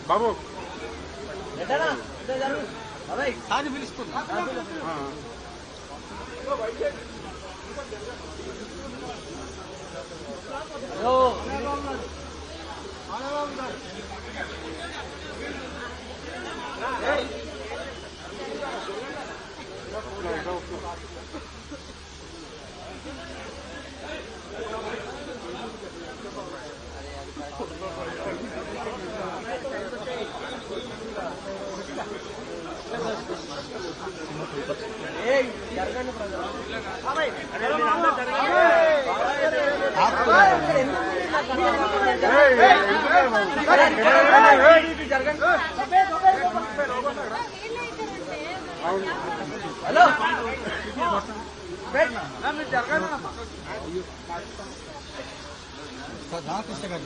బాబు పిలుస్తున్నా హలో రామకృష్ణ గారి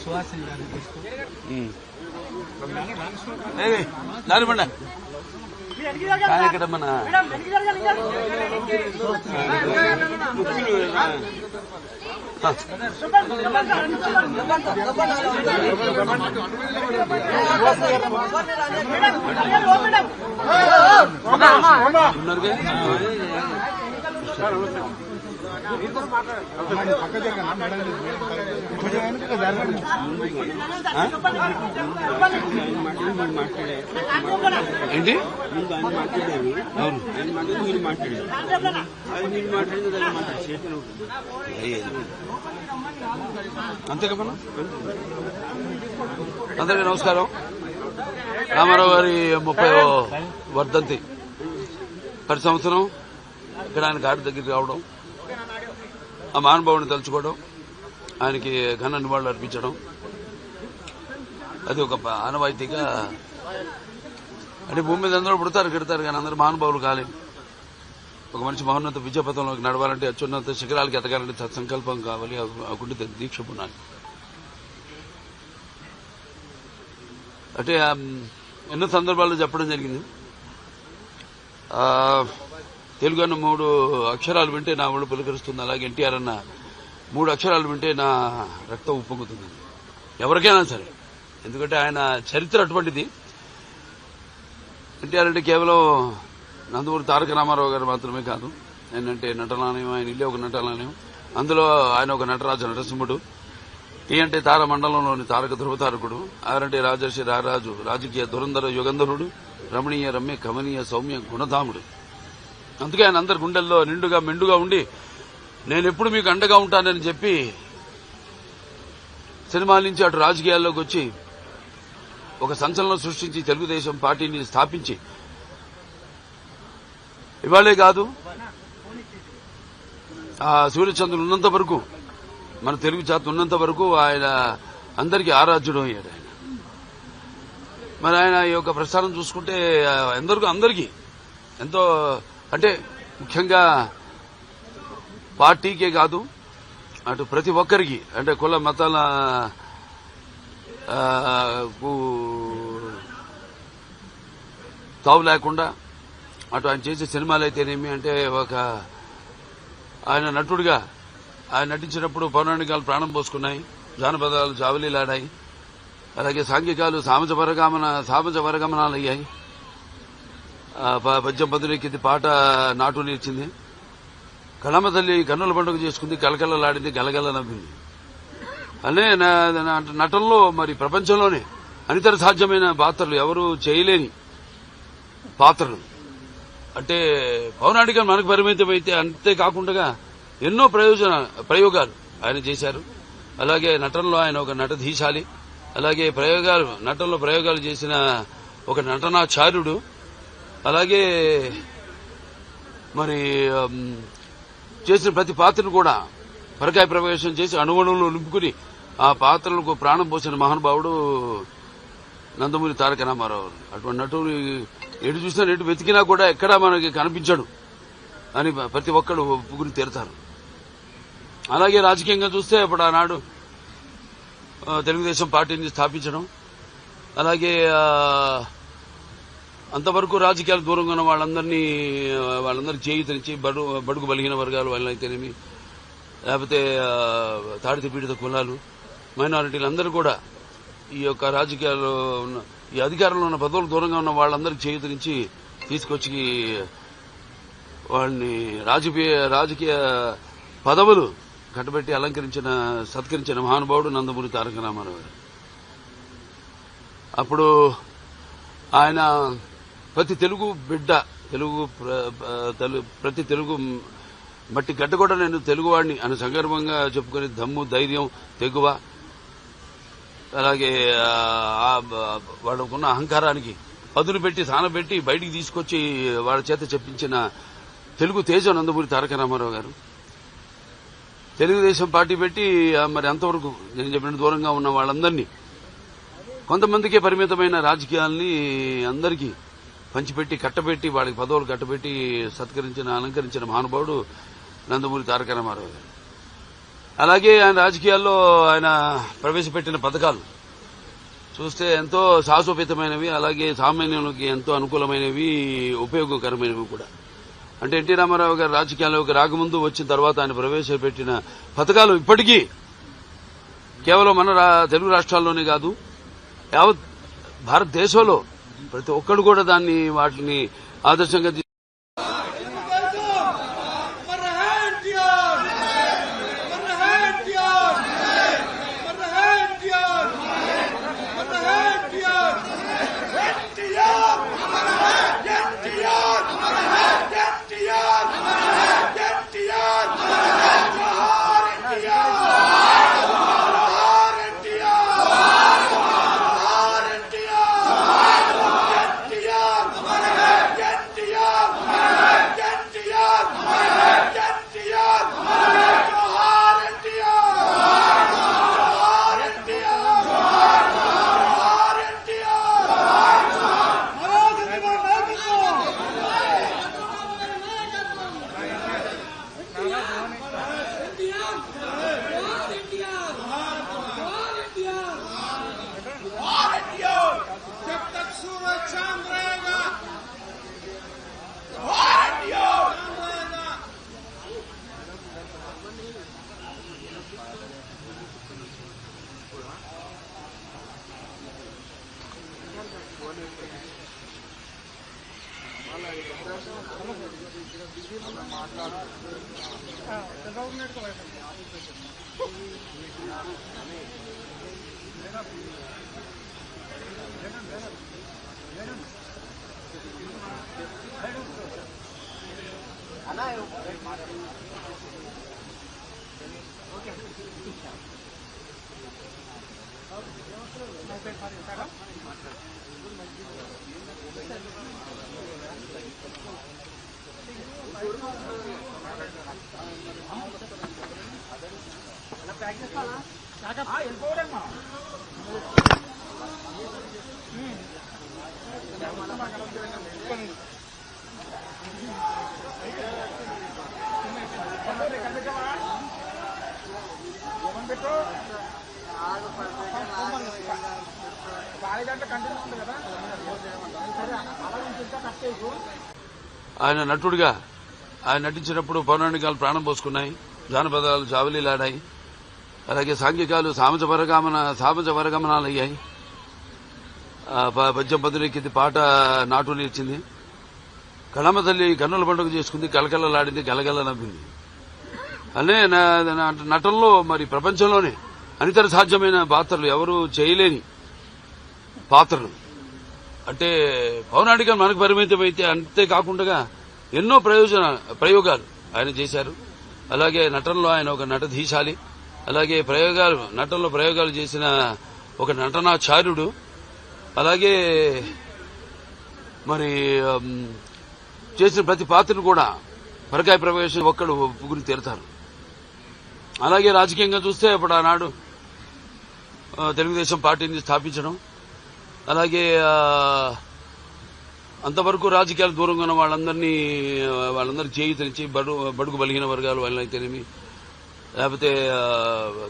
సుహాసిని గారిని దానిపండి కానీ ఇక్కడ మన ఏంటి అంతే కదా. అందరికీ నమస్కారం. రామారావు గారి 30వ వర్ధంతి ప్రతి సంవత్సరం ఇక్కడ ఆయన గాడి దగ్గరికి రావడం, ఆ మహానుభావుని తలుచుకోవడం, ఆయనకి ఘన నివాళులు అర్పించడం, అది ఒక ఆనవాయితీగా. అంటే భూమి మీద అందరూ పుడతారు గిడతారు కానీ అందరూ మహానుభావులు కాలేదు. ఒక మనిషి మహోన్నత విద్యాపథంలోకి నడవాలంటే, అత్యున్నత శిఖరాలకి ఎదగాలంటే సత్సంకల్పం కావాలి, అకుంఠిత దీక్ష పునాలి. అంటే ఎన్నో సందర్భాల్లో చెప్పడం జరిగింది. తెలుగు అన్న 3 అక్షరాలు వింటే నా ఒళ్ళు పులకరిస్తుంది, అలాగే ఎన్టీఆర్ అన్న 3 అక్షరాలు వింటే నా రక్తం ఉప్పొంగుతుంది. ఎవరికైనా సరే, ఎందుకంటే ఆయన చరిత్ర అటువంటిది. ఎన్టీఆర్ అంటే కేవలం నందమూరి తారక రామారావు గారు మాత్రమే కాదు. ఏంటంటే నటనాలయం, ఆయన ఇల్లే ఒక నటనాలయం. అందులో ఆయన ఒక నటరాజు, నరసింహుడు. టీ అంటే తార మండలంలోని తారక ధ్రువతారకుడు. ఆర్ అంటే రాజర్షి, రారాజు, రాజకీయ దురంధర యుగంధరుడు, రమణీయ రమ్య కమనీయ సౌమ్య గుణధాముడు. అందుకే ఆయన అందరి గుండెల్లో నిండుగా మెండుగా ఉండి, నేను ఎప్పుడు మీకు అండగా ఉంటానని చెప్పి సినిమాల నుంచి అటు రాజకీయాల్లోకి వచ్చి ఒక సంచలనం సృష్టించి తెలుగుదేశం పార్టీని స్థాపించి, ఇవాళే కాదు ఆ సూర్యచంద్రులు ఉన్నంత వరకు, మన తెలుగు జాతి ఉన్నంత వరకు ఆయన అందరికీ ఆరాధ్యుడు అయ్యాడు. ఆయన మరి ఆయన ఈ యొక్క ప్రస్థానం చూసుకుంటే అందరికీ ఎంతో, అంటే ముఖ్యంగా పార్టీకే కాదు, అటు ప్రతి ఒక్కరికి, అంటే కుల మతాల తావు లేకుండా, అటు ఆయన చేసే సినిమాలు అయితేనేమి, అంటే ఒక ఆయన నటుడిగా ఆయన నటించినప్పుడు పౌరాణికాలు ప్రాణం పోసుకున్నాయి, జానపదాలు జావలీలాడాయి, అలాగే సాంఘికాలు సామాజ వరగమనాలు అయ్యాయి. పద్యం పదులెక్కింది, పాట నాటు నేర్చింది, కళమ్మ తల్లి కన్నుల పండుగ చేసుకుంది, కలకలలాడింది, గలగల నవ్వింది. అనే నటనలో మరి ప్రపంచంలోనే అనితర సాధ్యమైన పాత్రలు, ఎవరు చేయలేని పాత్రలు. అంటే పౌరాణికం మనకు పరిమితమైతే అంతేకాకుండా ఎన్నో ప్రయోగాలు ఆయన చేశారు. అలాగే నటనలో ఆయన ఒక నటధీశాలి. అలాగే నటనలో ప్రయోగాలు చేసిన ఒక నటనాచార్యుడు. అలాగే మరి చేసిన ప్రతి పాత్రను కూడా పరకాయ ప్రవేశం చేసి అణువణువులు నింపుకుని ఆ పాత్రలకు ప్రాణం పోసిన మహానుభావుడు నందమూరి తారక రామారావు. అటువంటి నటుడు ఎటు చూసినా ఎటు వెతికినా కూడా ఎక్కడా మనకి కనిపించడు అని ప్రతి ఒక్కరు ఒప్పుకుని తీరుతారు. అలాగే రాజకీయంగా చూస్తే ఇప్పుడు ఆనాడు తెలుగుదేశం పార్టీని స్థాపించడం, అలాగే అంతవరకు రాజకీయాలు దూరంగా ఉన్న వాళ్ళందరికీ చేయూతనిచ్చి, బడుగు బలిగిన వర్గాలు వాళ్ళైతేనేమి, లేకపోతే తాడిత పీడిత కులాలు, మైనారిటీలు అందరూ కూడా ఈ యొక్క రాజకీయాల్లో ఉన్న ఈ అధికారంలో ఉన్న పదవులకు దూరంగా ఉన్న వాళ్ళందరికీ చేయూతనిచ్చి తీసుకొచ్చి వాళ్ళని రాజకీయ పదవులు కట్టబెట్టి సత్కరించిన మహానుభావుడు నందమూరి తారక రామారావు గారు. అప్పుడు ఆయన ప్రతి తెలుగు బిడ్డ, ప్రతి తెలుగు మట్టి గడ్డ కూడా నేను తెలుగువాడిని అని సందర్భంగా చెప్పుకుని దమ్ము, ధైర్యం, తెగువ, అలాగే వాళ్ళకున్న అహంకారానికి పదులు పెట్టి సానబెట్టి బయటికి తీసుకొచ్చి వాళ్ళ చేత చెప్పించిన తెలుగు తేజం నందమూరి తారక రామారావు గారు. తెలుగుదేశం పార్టీ పెట్టి మరి అంతవరకు నేను చెప్పిన దూరంగా ఉన్న వాళ్ళందరినీ కొంతమందికే పరిమితమైన రాజకీయాల్ని అందరికీ పంచిపెట్టి కట్టబెట్టి వాళ్ళకి పదవులు కట్టబెట్టి అలంకరించిన మహానుభావుడు నందమూరి తారక రామారావు గారు. అలాగే ఆయన రాజకీయాల్లో ఆయన ప్రవేశపెట్టిన పథకాలు చూస్తే ఎంతో సాహసోపేతమైనవి, అలాగే సామాన్యులకి ఎంతో అనుకూలమైనవి, ఉపయోగకరమైనవి కూడా. అంటే ఎన్టీ రామారావు గారు రాజకీయాల్లోకి రాకముందు వచ్చిన తర్వాత ఆయన ప్రవేశపెట్టిన పథకాలు ఇప్పటికీ కేవలం మన తెలుగు రాష్ట్రాల్లోనే కాదు, యావత్ భారతదేశంలో ప్రతి ఒక్కడు కూడా వాటిని ఆదర్శంగా ఆయన నటుడిగా ఆయన నటించినప్పుడు పౌరాణికాలు ప్రాణం పోసుకున్నాయి, జానపదాలు జావలీలాడాయి, అలాగే సాంఘికాలు సామజ వరగమనాలు అయ్యాయి. పద్యం పదులెక్కింది, పాట నాటు నేర్చింది, కళమ్మ తల్లి కన్నుల పండుగ చేసుకుంది, కలకలలాడింది, గలగల నవ్వింది. అనే నటనలో మరి ప్రపంచంలోనే అనితర సాధ్యమైన పాత్రలు, ఎవరు చేయలేని పాత్రలు. అంటే పౌరాణికం మనకు పరిమితమైతే అంతేకాకుండా ఎన్నో ప్రయోగాలు ఆయన చేశారు. అలాగే నటనలో ఆయన ఒక నటధీశాలి, అలాగే నటనలో ప్రయోగాలు చేసిన ఒక నటనాచార్యుడు. అలాగే మరి చేసిన ప్రతి పాత్రను కూడా పరకాయ ప్రవేశం ఒక్కడు ఒప్పుకుని తీరుతారు. అలాగే రాజకీయంగా చూస్తే ఇప్పుడు ఆనాడు తెలుగుదేశం పార్టీని స్థాపించడం, అలాగే అంతవరకు రాజకీయాలు దూరంగా ఉన్న వాళ్ళందరికీ చేయూతనిచ్చి బడుగు బలిగిన వర్గాలు వాళ్ళైతేనేమి, లేకపోతే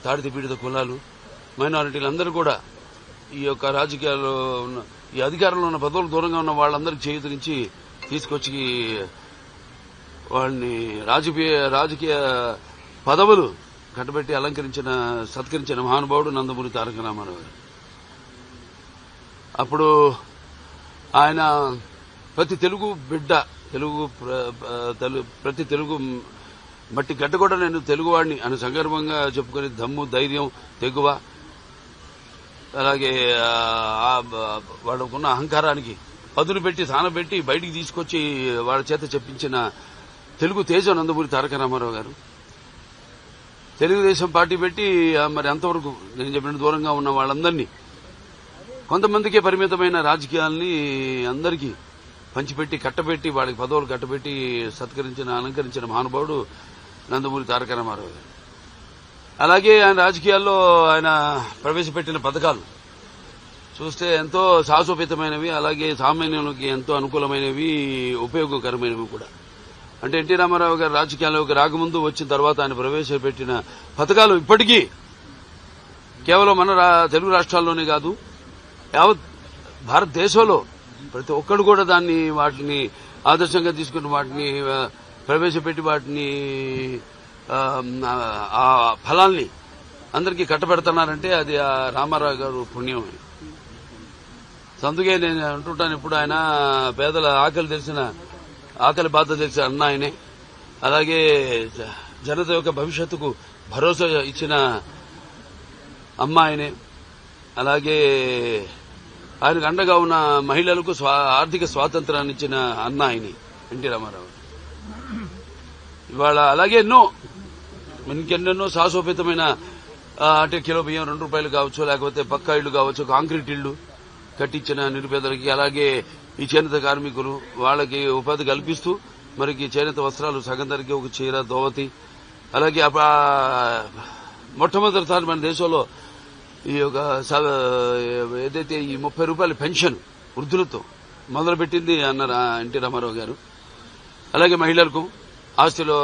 తాడిత పీడిత కులాలు, మైనారిటీలు అందరూ కూడా ఈ యొక్క రాజకీయాల్లో ఉన్న ఈ అధికారంలో ఉన్న పదవులకు దూరంగా ఉన్న వాళ్ళందరికీ చేయూతనిచ్చి తీసుకొచ్చి వాళ్ళని రాజకీయ పదవులు కట్టబెట్టి సత్కరించిన మహానుభావుడు నందమూరి తారక రామారావు గారు. అప్పుడు ఆయన ప్రతి తెలుగు బిడ్డ ప్రతి తెలుగు మట్టి గడ్డ కూడా నేను తెలుగువాడిని అని సందర్భంగా చెప్పుకుని దమ్ము, ధైర్యం, తెగువ, అలాగే వాళ్ళకున్న అహంకారానికి పదును పెట్టి సానబెట్టి బయటికి తీసుకొచ్చి వాళ్ళ చేత చెప్పించిన తెలుగు తేజం నందమూరి తారక రామారావు గారు. తెలుగుదేశం పార్టీ పెట్టి మరి అంతవరకు నేను చెప్పిన దూరంగా ఉన్న వాళ్ళందరినీ కొంతమందికే పరిమితమైన రాజకీయాల్ని అందరికీ పంచిపెట్టి కట్టబెట్టి వాళ్ళకి పదవులు కట్టబెట్టి అలంకరించిన మహానుభావుడు నందమూరి తారక రామారావు గారు. అలాగే ఆయన రాజకీయాల్లో ఆయన ప్రవేశపెట్టిన పథకాలు చూస్తే ఎంతో సాహసోపేతమైనవి, అలాగే సామాన్యులకి ఎంతో అనుకూలమైనవి, ఉపయోగకరమైనవి కూడా. అంటే ఎన్టీ రామారావు గారు రాజకీయాల్లోకి రాకముందు వచ్చిన తర్వాత ఆయన ప్రవేశపెట్టిన పథకాలు ఇప్పటికీ కేవలం మన తెలుగు రాష్ట్రాల్లోనే కాదు, యావత్ భారతదేశంలో ప్రతి ఒక్కరు కూడా వాటిని ఆదర్శంగా తీసుకుని వాటిని ప్రవేశపెట్టి వాటిని ఆ ఫలాల్ని అందరికీ కట్టబెడుతున్నారంటే అది ఆ రామారావు గారు పుణ్యం. అందుకే నేను అంటుంటాను, ఇప్పుడు ఆయన పేదల ఆకలి బాధ తెలిసిన అన్న ఆయనే. అలాగే జనత యొక్క భవిష్యత్తుకు భరోసా ఇచ్చిన అమ్మ ఆయనే. అలాగే ఆయనకు అండగా ఉన్న మహిళలకు ఆర్థిక స్వాతంత్రాన్ని ఇచ్చిన అన్న ఆయనే ఎన్టీ రామారావు. ఇవాళ అలాగే ఇంకెన్నెన్నో సాహసోపేతమైన అంటే కిలో బియ్యం 2 రూపాయలు కావచ్చు, లేకపోతే పక్కా ఇళ్లు కావచ్చు, కాంక్రీట్ ఇళ్లు కట్టించిన నిరుపేదలకి, అలాగే ఈ చేనేత కార్మికులు వాళ్ళకి ఉపాధి కల్పిస్తూ మరికి చేనేత వస్త్రాలు సగం ధరకి ఒక చీర, దోవతి, అలాగే మొట్టమొదటిసారి మన దేశంలో ఈ యొక్క ఏదైతే ఈ 30 రూపాయల పెన్షన్ వృద్ధులతో మొదలుపెట్టింది అన్నారు ఎన్టీ రామారావు గారు. అలాగే మహిళలకు ఆస్తులు,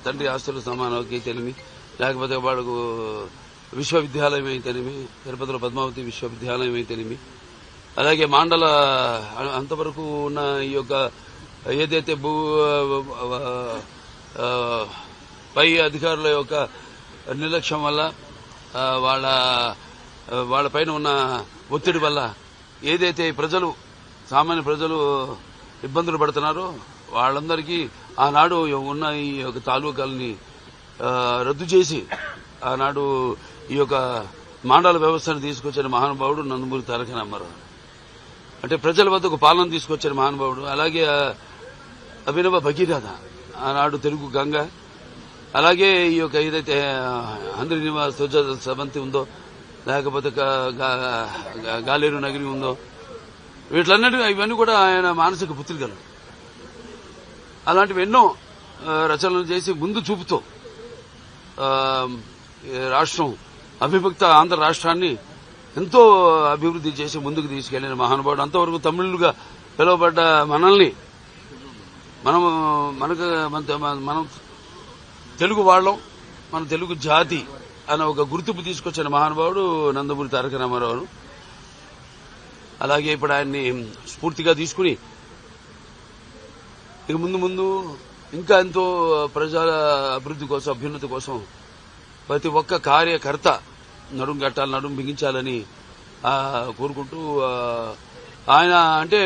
తండ్రి ఆస్తులు సమానకి తెలిమి, లేకపోతే వాళ్ళకు విశ్వవిద్యాలయం అయితేనేమి, తిరుపతిలో పద్మావతి విశ్వవిద్యాలయం అయితేనేమి, అలాగే మాండల అంతవరకు ఉన్న ఈ యొక్క ఏదైతే పై అధికారుల యొక్క నిర్లక్ష్యం వల్ల వాళ్ళపైన ఉన్న ఒత్తిడి వల్ల ఏదైతే సామాన్య ప్రజలు ఇబ్బందులు పడుతున్నారో వాళ్ళందరికీ ఆనాడు ఉన్న ఈ యొక్క తాలూకాలని రద్దు చేసి ఆనాడు ఈ యొక్క మాండల వ్యవస్థను తీసుకొచ్చిన మహానుభావుడు నందమూరి తారక రామారావు. అంటే ప్రజల వద్దకు పాలన తీసుకొచ్చిన మహానుభావుడు. అలాగే అభినవ భగీరథ ఆనాడు తెలుగు గంగ, అలాగే ఈ యొక్క ఏదైతే హంద్రి నివాస్ సబంతి ఉందో, లేకపోతే గాలేరు నగరి ఉందో, ఇవన్నీ కూడా ఆయన మానసిక పుత్రికలు. అలాంటివి ఎన్నో రచనలు చేసి ముందు చూపుతో రాష్ట్రం అవిభక్త ఆంధ్ర రాష్ట్రాన్ని ఎంతో అభివృద్ధి చేసి ముందుకు తీసుకెళ్లిన మహానుభావుడు. అంతవరకు తమిళులుగా పిలువబడ్డ మనల్ని మనం తెలుగు వాళ్ళం, మన తెలుగు జాతి అనే ఒక గుర్తింపు తీసుకొచ్చిన మహానుభావుడు నందమూరి తారక రామారావు. అలాగే ఇప్పుడు ఆయన్ని స్ఫూర్తిగా తీసుకుని ఇక ముందు ఇంకా ఎంతో ప్రజల అభివృద్ధి కోసం, అభ్యున్నతి కోసం ప్రతి ఒక్క కార్యకర్త నడుం కట్టాలి, నడుం బిగించాలని కోరుకుంటూ ఆయన అంటే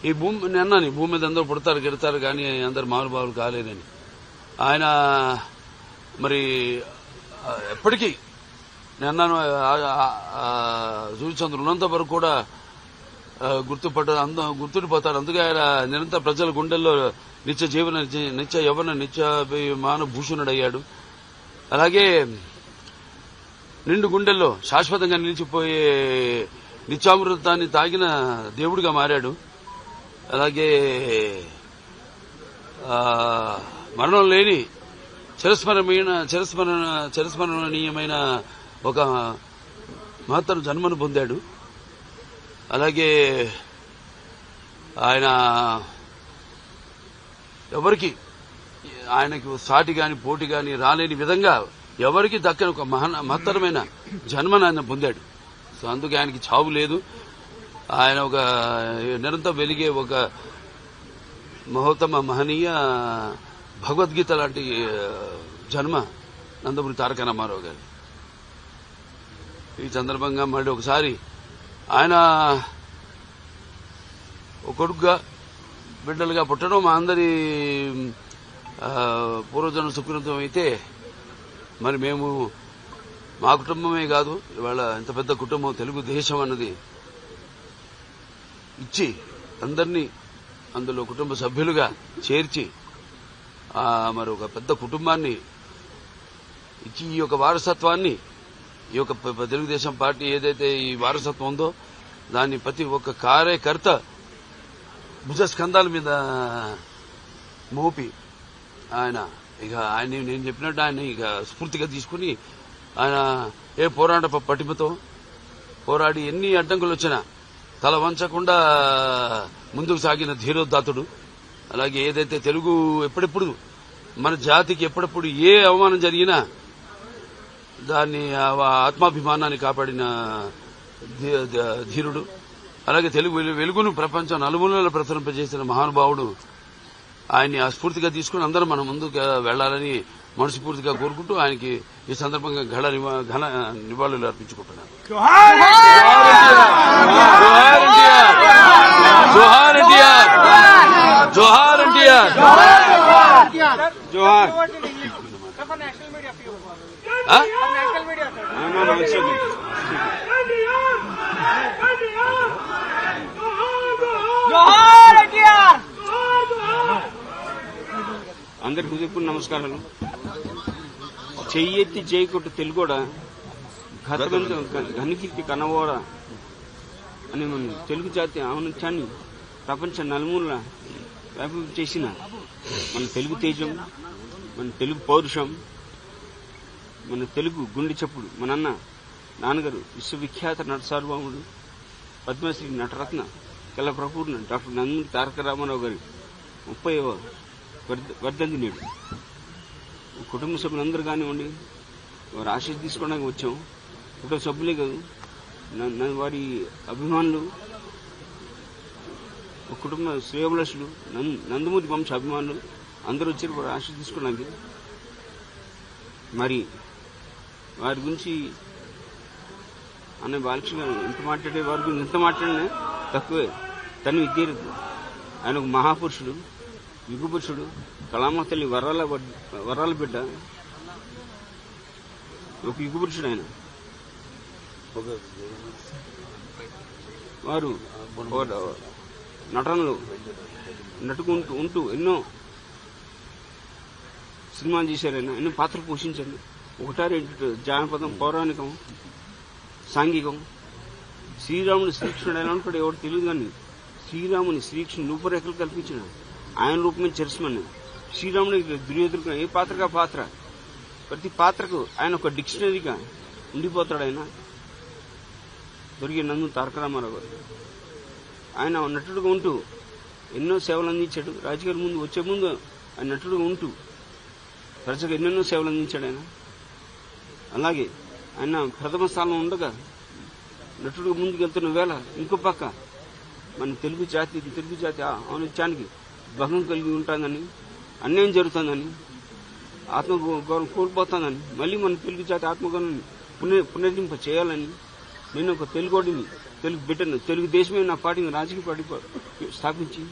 ఈ భూమి మీద అందరూ పుడతారు గిడతారు కానీ అందరు మహానుభావులు కాలేరని ఆయన మరి ఎప్పటికీ నేను సూర్యచంద్రుడు ఉన్నంత వరకు కూడా గుర్తుండిపోతాడు. అందుకే ఆయన నిరంతర ప్రజల గుండెల్లో నిత్య యవ్వన నిత్యాభిమాన భూషణుడయ్యాడు. అలాగే నిండు గుండెల్లో శాశ్వతంగా నిలిచిపోయే నిత్యామృతాన్ని తాగిన దేవుడిగా మారాడు. అలాగే మరణం లేని చిరస్మరణీయమైన ఒక మహత్తర జన్మను పొందాడు. అలాగే ఆయన ఎవరికి ఆయనకు సాటి గాని పోటీ గాని రాలేని విధంగా ఎవరికి దక్కని ఒక మహత్తరమైన జన్మను ఆయన పొందాడు. సో అందుకే ఆయనకి చావు లేదు. ఆయన ఒక నిరంతరం వెలిగే ఒక మహోత్తమ మహనీయ భగవద్గీత లాంటి జన్మ నందమూరి తారక రామారావు గారు. ఈ సందర్భంగా మళ్ళీ ఒకసారి ఆయన ఒక కొడుకుగా బిడ్డలుగా పుట్టడం మా అందరి పూర్వజన్మ సుకృతం అయితే, మరి మేము మా కుటుంబమే కాదు, ఇవాళ ఇంత పెద్ద కుటుంబం తెలుగుదేశం అన్నది ఇచ్చి అందరినీ అందులో కుటుంబ సభ్యులుగా చేర్చి మరి ఒక పెద్ద కుటుంబాన్ని ఇచ్చి ఈ యొక్క వారసత్వాన్ని, ఈ యొక్క తెలుగుదేశం పార్టీ ఏదైతే ఈ వారసత్వం ఉందో దాన్ని ప్రతి ఒక్క కార్యకర్త భుజస్కంధాల మీద మోపి ఆయన నేను చెప్పినట్టు ఆయన ఇక స్ఫూర్తిగా తీసుకుని ఆయన ఏ పోరాట పటిమతో పోరాడి ఎన్ని అడ్డంకులు వచ్చినా తల వంచకుండా ముందుకు సాగిన ధీరోద్ధాతుడు. అలాగే ఏదైతే తెలుగు ఎప్పుడెప్పుడు మన జాతికి ఎప్పుడెప్పుడు ఏ అవమానం జరిగినా దాన్ని ఆత్మాభిమానాన్ని కాపాడిన ధీరుడు. అలాగే తెలుగు వెలుగును ప్రపంచం నలుమూలల ప్రసరింపజేసిన మహానుభావుడు. ఆయన్ని ఆ స్ఫూర్తిగా తీసుకుని అందరం మనం ముందుకు వెళ్లాలని మనస్ఫూర్తిగా కోరుకుంటూ ఆయనకి ఈ సందర్భంగా ఘన నివాళులు అర్పించుకుంటున్నాను. జోహార్ ఎన్టీఆర్, జోహార్ ఎన్టీఆర్, జోహార్. అందరికి హృదయపూర్వక నమస్కారాలు. చెయ్యెత్తి చేయకొట్టు తెలుగోడ ఘనకీర్తి కనవోడ అని మన తెలుగు జాతి ఔన్నత్యాన్ని ప్రపంచ నలుమూల వ్యాపింప చేసిన మన తెలుగు తేజం, మన తెలుగు పౌరుషం, మన తెలుగు గుండె చప్పుడు మన నాన్నగారు విశ్వవిఖ్యాత నట సార్వభౌముడు పద్మశ్రీ నటరత్న కళాప్రపూర్ణ డాక్టర్ నందమూరి తారక రామారావు గారి 30వ వర్ధంతి నేడు. కుటుంబ సభ్యులందరూ కానివ్వండి, వారి ఆశీస్సు తీసుకోవడానికి వచ్చాం. కుటుంబ సభ్యులే కాదు, వారి అభిమానులు, కుటుంబ శ్రేయోభిలాషులు, నందమూరి వంశ అభిమానులు అందరూ వచ్చారు వారి ఆశీస్సు తీసుకోవడానికి. మరి వారి గురించి అనే బాలకృష్ణ గారు ఎంత మాట్లాడే వారి గురించి ఎంత మాట్లాడినా తక్కువే. తను విద్యార్థి, ఆయన ఒక మహాపురుషుడు, యుగపురుషుడు, కళామ తల్లి వరాల బిడ్డ, ఒక యుగపురుషుడు ఆయన. వారు నటనలో నటుకుంటూ ఉంటూ ఎన్నో సినిమాలు చేశారు. ఆయన ఎన్నో పాత్రలు పోషించారు. ఒకటా రెండు జానపదం, పౌరాణికం, సాంఘికం. శ్రీరాముడు శ్రీకృష్ణుడు ఎలా ఉంటాడు ఎవరు తెలియదు, కానీ శ్రీరాముని శ్రీకృష్ణుడు రూపురేఖలు కల్పించిన ఆయన రూపమే చరిస్మని. శ్రీరాముడికి దుర్యోధుడు ఏ పాత్రగా పాత్ర, ప్రతి పాత్రకు ఆయన ఒక డిక్షనరీగా ఉండిపోతాడు. ఆయన దొరికే నందమూరి తారక రామారావు గారు. ఆయన నటుడుగా ఉంటూ ఎన్నో సేవలు అందించాడు. రాజకీయాల ముందు వచ్చే ముందు ఆయన నటుడుగా ఉంటూ ప్రజలకు ఎన్నెన్నో సేవలు అందించాడు ఆయన. అలాగే ఆయన ప్రథమ స్థానంలో ఉండగా నటుడుగా ముందుకు వెళ్తున్న వేళ ఇంకో పక్క మన తెలుగు జాతి ఔన్నత్యానికి భంగం కలిగి ఉంటుందని, అన్యాయం జరుగుతుందని, ఆత్మగౌరవం కోల్పోతుందని, మళ్ళీ మన తెలుగు జాతి ఆత్మగౌరవాన్ని పునర్నింప చేయాలని నేను ఒక తెలుగోడిని, తెలుగు బిడ్డను, తెలుగుదేశమే నా పార్టీని రాజకీయ పార్టీ స్థాపించి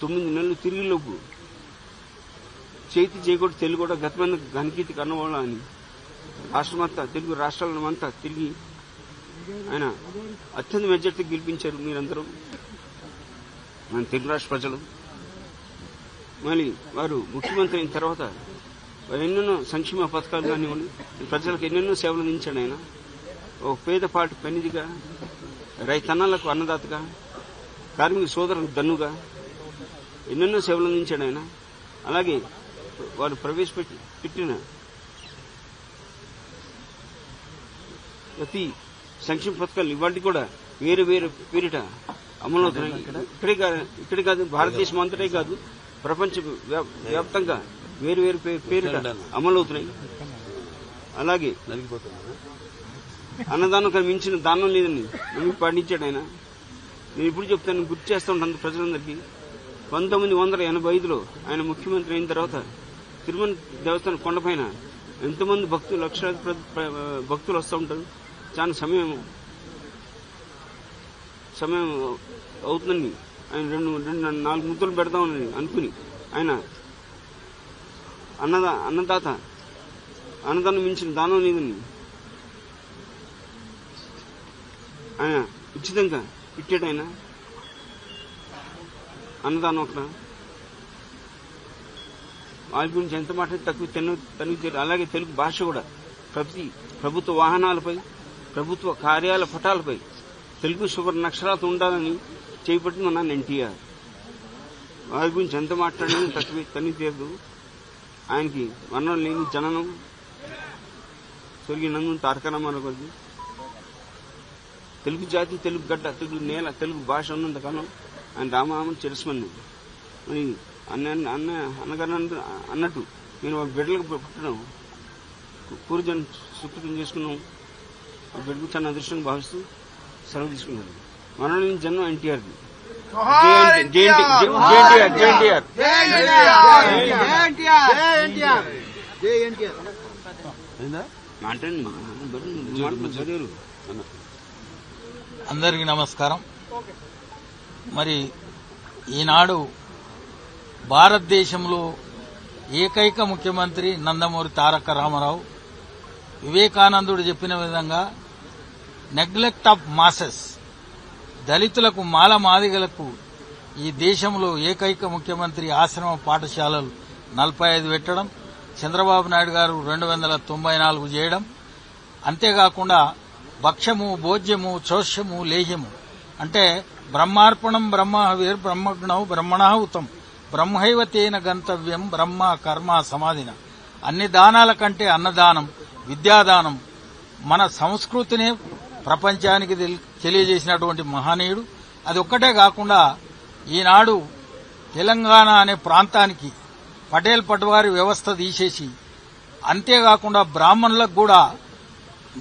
9 నెలలు తిరిగిలోపు చేయకూడదు తెలుగు కూడా గతమైన ఘనకీర్తి కన్నవాళ్ళ అని రాష్ట్రమంతా, తెలుగు రాష్ట్రాలమంతా తిరిగి ఆయన అత్యంత మెజార్టీ గెలిపించారు మీరందరూ, మన తెలుగు రాష్ట్ర ప్రజలు. మళ్ళీ వారు ముఖ్యమంత్రి అయిన తర్వాత వారు ఎన్నెన్నో సంక్షేమ పథకాలు కానివ్వండి, ప్రజలకు ఎన్నెన్నో సేవలు అందించాడు ఆయన. ఒక పేదపాటి పెన్నిదిగా, రైతన్నలకు అన్నదాతగా, కార్మిక సోదరులకు దన్నుగా ఎన్నెన్నో సేవలు అందించాడు ఆయన. అలాగే వారు ప్రవేశపెట్టిన ప్రతి సంక్షేమ పథకాలు ఇవాటి కూడా వేరే వేరే పేరిట అమలవుతున్నాయి. ఇక్కడే కాదు, భారతదేశం అంతటే కాదు, ప్రపంచ వ్యాప్తంగా వేరు వేరు పేరిట అమలవుతున్నాయి. అలాగే అన్నదానం మించిన దానం లేదని నమ్మి పాటించాడు ఆయన. నేను ఇప్పుడు చెప్తాను, గుర్తు చేస్తూ ఉంటాను ప్రజలందరికీ. 1985లో ఆయన ముఖ్యమంత్రి అయిన తర్వాత తిరుమల దేవస్థానం కొండపైన ఎంతమంది భక్తులు, లక్షలాది భక్తులు వస్తూ ఉంటారు. చాలా సమయం అవుతుందండి. ఆయన రెండు 4 ముద్దలు పెడదామని అనుకుని ఆయన అన్నదాత, అన్నదానం మించిన దానం లేదని ఆయన ఉచితంగా ఇచ్చాడు. ఆయన అన్నదానం అక్కడ వాళ్ళ గురించి ఎంత మాట తక్కువ తెలుగు. అలాగే తెలుగు భాష కూడా ప్రతి ప్రభుత్వ వాహనాలపై, ప్రభుత్వ కార్యాలయ పటాలపై తెలుగు సువర్ణ అక్షరాలతో ఉండాలని చేపట్టింది మన ఎన్టీఆర్. వారి గురించి ఎంత మాట్లాడినా తక్కువ తని తీరదు. ఆయనకి వర్ణం లేని జననం స్వర్గీయ నందమూరి తారక రామారావు గారికి తెలుగు జాతి, తెలుగు గడ్డ, తెలుగు నేల, తెలుగు భాష ఉన్నంతకాలం ఆయన రామనామం చిరస్మరణీయం. మరి అన్నగారు అన్నట్టు నేను వాళ్ళ బిడ్డలకు పుట్టడం పూర్వజన్ సుకృతం చేసుకున్నాం. ఆ బిడ్డకు చాలా అదృష్టంగా భావిస్తూ సెలవు తీసుకున్నాను. మరణం జన్మ ఎన్టీఆర్ది. అందరికీ నమస్కారం. మరి ఈనాడు భారతదేశంలో ఏకైక ముఖ్యమంత్రి నందమూరి తారక రామారావు వివేకానందుడు చెప్పిన విధంగా నెగ్లెక్ట్ ఆఫ్ మాసెస్, దళితులకు, మాల మాదిగలకు ఈ దేశంలో ఏకైక ముఖ్యమంత్రి ఆశ్రమ పాఠశాలలు 45 పెట్టడం, చంద్రబాబు నాయుడు గారు 294 చేయడం, అంతేకాకుండా భక్ష్యము, భోజ్యము, చోష్యము, లేహ్యము అంటే బ్రహ్మార్పణం బ్రహ్మహవిర్ బ్రహ్మగ్నౌ బ్రహ్మణాహుతం బ్రహ్మైవ తేన గంతవ్యం బ్రహ్మ కర్మ సమాధిన. అన్ని దానాల కంటే అన్నదానం, విద్యాదానం మన సంస్కృతిని ప్రపంచానికి తెలియజేసినటువంటి మహనీయుడు. అది ఒక్కటే కాకుండా ఈనాడు తెలంగాణ అనే ప్రాంతానికి పటేల్ పట్వారి వ్యవస్థ తీసేసి, అంతేకాకుండా బ్రాహ్మణులకు కూడా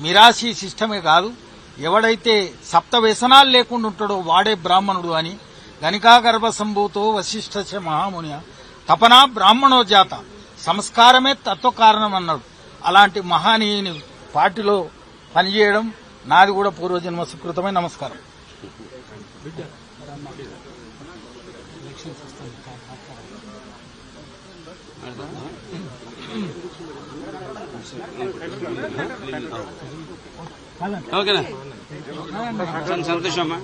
మిరాసి సిస్టమే కాదు, ఎవడైతే సప్త వ్యసనాలు లేకుండా ఉంటాడో వాడే బ్రాహ్మణుడు అని గణికాగర్భ సంభూతో వశిష్ఠ మహాముని తపనా బ్రాహ్మణో జాత, సంస్కారమే తత్వకారణం అన్నాడు. అలాంటి మహానీయుని పార్టీలో పనిచేయడం నాది కూడా పూర్వజన్మ సుకృతమే. నమస్కారం. ఓకేనా, సంతోషమ్మా.